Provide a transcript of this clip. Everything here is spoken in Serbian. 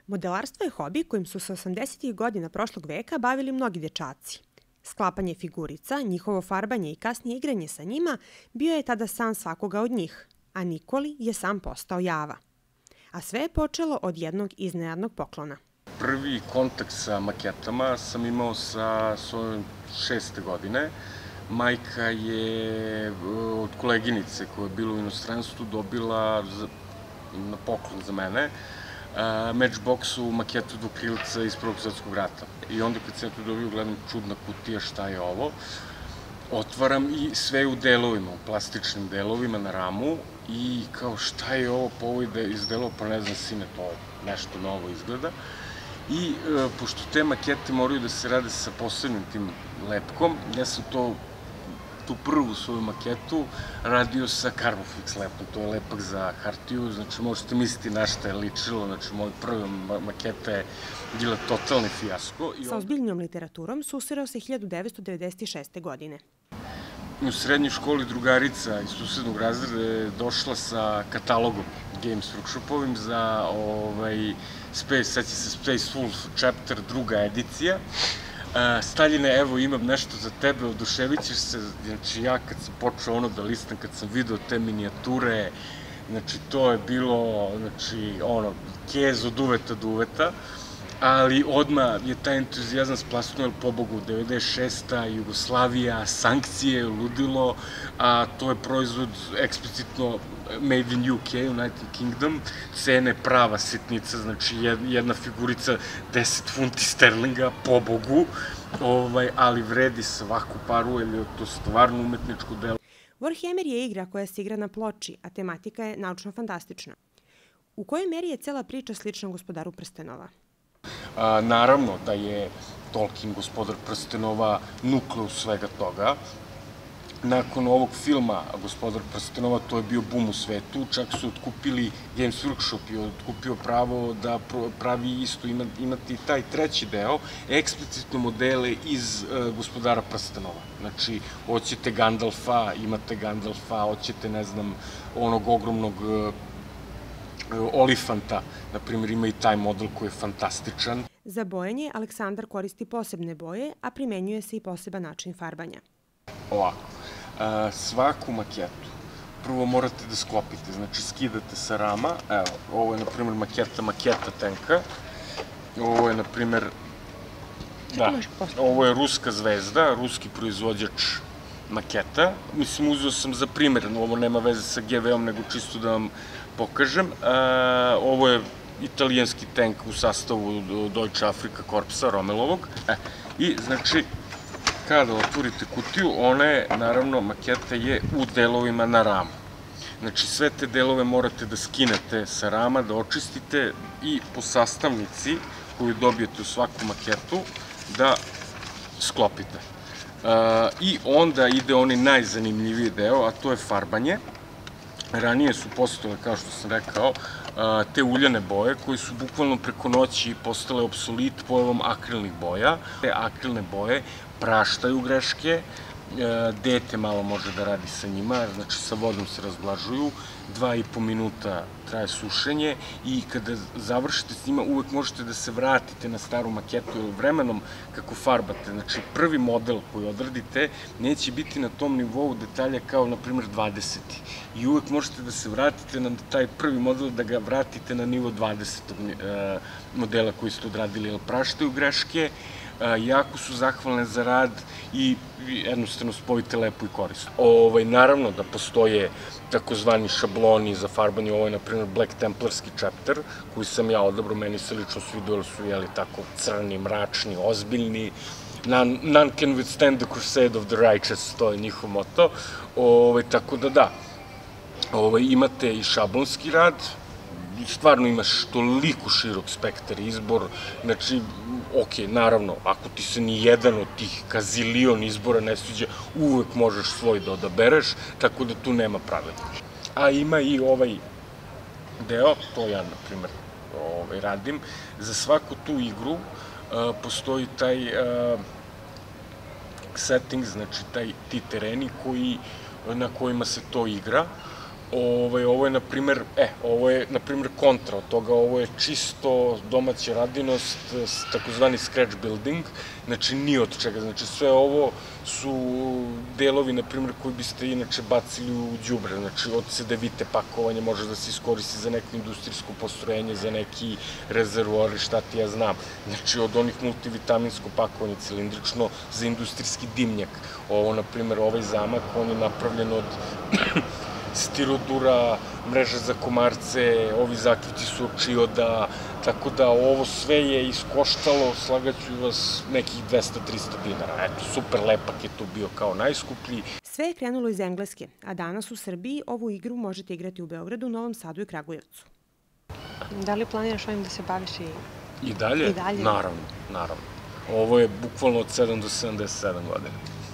Modelarstvo je hobi kojim su se 80. godina prošlog veka bavili mnogi dečaci. Sklapanje figurica, njihovo farbanje i kasnije igranje sa njima bio je tada san svakoga od njih, a Nikoli je sam postao java. A sve je počelo od jednog iznenadnog poklona. Prvi kontakt sa maketama sam imao sa svojom 6. godine. Majka je od koleginice koja je bila u inostranstvu dobila na poklon za mene Matchboxu maketu dvokrilca iz Prvog svetskog rata. I onda kad sam to dobio, gledam čudna kutija, šta je ovo. Otvaram i sve u delovima, u plastičnim delovima na ramu i kao šta je ovo, pa ovo je izdelao, pa ne znam sine, to nešto novo izgleda. I pošto te makete moraju da se rade sa posebnim tim lepkom, ja sam tu prvu svoju maketu radio sa Carbofix lepom, to je lepak za hartiju, znači možete misliti na šta je ličilo, znači moja prva maketa je bila totalni fijasko. Sa ozbiljnom literaturom susreo se 1996. godine. U srednjoj školi drugarica iz susednog razreda je došla sa katalogom Games Workshopovim za sad će se Space Wolf Chapter, druga edicija. Staljine, evo imam nešto za tebe, oduševit ćeš se. Znači ja kad sam počeo da listam, kad sam video te minijature, znači to je bilo, znači kez od uveta do uveta, ali odmah je taj entuzijazam splasnuo, pobogu, 96. Jugoslavija, sankcije, ludilo, a to je proizvod eksplicitno made in UK, United Kingdom, cene prava sitnica, znači jedna figurica 10 funti sterlinga, pobogu, ali vredi svaku paru, jer je to stvarno umetničko delo. Warhammer je igra koja se igra na ploči, a tematika je naučno-fantastična. U kojoj meri je cela priča slična Gospodaru prstenova? Naravno da je Tolkien, Gospodar prstenova, nukleus svega toga. Nakon ovog filma Gospodar prstenova, to je bio bum u svetu, čak su otkupili, Games Workshop je otkupio pravo da pravi isto, imati taj treći deo, eksplicitno modele iz Gospodara prstenova. Znači, hoćete Gandalfa, imate Gandalfa, hoćete, ne znam, onog ogromnog olifanta, na primjer, ima i taj model koji je fantastičan. Za bojanje Aleksandar koristi posebne boje, a primenjuje se i poseban način farbanja. Ovako, svaku maketu prvo morate da sklopite, znači skidate sa rama, evo, ovo je na primjer maketa tenka, ovo je na primjer, da, ovo je ruska zvezda, ruski proizvođač maketa, mislim uzeo sam za primjer, ovo nema veze sa GV-om, nego čisto da vam pokažem, ovo je italijanski tank u sastavu Deutsche Afrika Korpsa, Romelovog, i znači, kada otvorite kutiju, ona je, naravno, maketa je u delovima na ramu. Znači, sve te delove morate da skinete sa rama, da očistite i po sastavnici koju dobijete u svaku maketu da sklopite. I onda ide onaj najzanimljiviji deo, a to je farbanje. Ranije su postojale, kao što sam rekao, te uljane boje koje su bukvalno preko noći postale obsolit pojavom akrilnih boja. Te akrilne boje praštaju greške, dete malo može da radi sa njima, znači sa vodom se razvlažuju, 2,5 minuta traje sušenje i kada završite s njima uvek možete da se vratite na staru maketu, jer vremenom kako farbate, znači prvi model koji odradite neće biti na tom nivou detalja kao na primjer 20. I uvek možete da se vratite na taj prvi model, da ga vratite na nivo 20. modela koji ste odradili, jer praštaju greške, jako su zahvalne za rad i jednostavno spojite lepo i korisno. Naravno da postoje takozvani šabloni za farbanje, ovo je na primjer Black Templarski chapter, koji sam ja odabrao, meni se lično svidelo, su tako crni, mračni, ozbiljni, none can withstand the crusade of the righteous, to je njihov moto, tako da, imate i šablonski rad, stvarno imaš toliko širok spektar izbor, znači, ok, naravno, ako ti se ni jedan od tih kazilion izbora ne sviđa, uvek možeš svoj da odabereš, tako da tu nema pravila. A ima i ovaj deo, to ja, na primer, radim, za svaku tu igru postoji taj setting, znači ti tereni na kojima se to igra, Ovo je, na primer, kontra od toga, ovo je čisto domaća radinost, takozvani scratch building, znači ni od čega, znači sve ovo su delovi, na primer, koji biste inače bacili u đubre, znači od sedevite pakovanja može da se iskoristi za neko industrijsko postrojenje, za neki rezervoar i šta ti ja znam, znači od onih multivitaminsko pakovanje cilindrično za industrijski dimnjak. Ovo, na primer, ovaj zamak, on je napravljen od stirodura, mreže za komarce, ovi zaključi su od čioda, tako da ovo sve je iskoštalo, slagaću vas, nekih 200-300 dinara. Eto, super lepak je tu bio kao najskuplji. Sve je krenulo iz Engleske, a danas u Srbiji ovu igru možete igrati u Beogradu, Novom Sadu i Kragujevcu. Da li planiraš ovim da se baviš i dalje? Naravno. Ovo je bukvalno od 7 do 77 godina.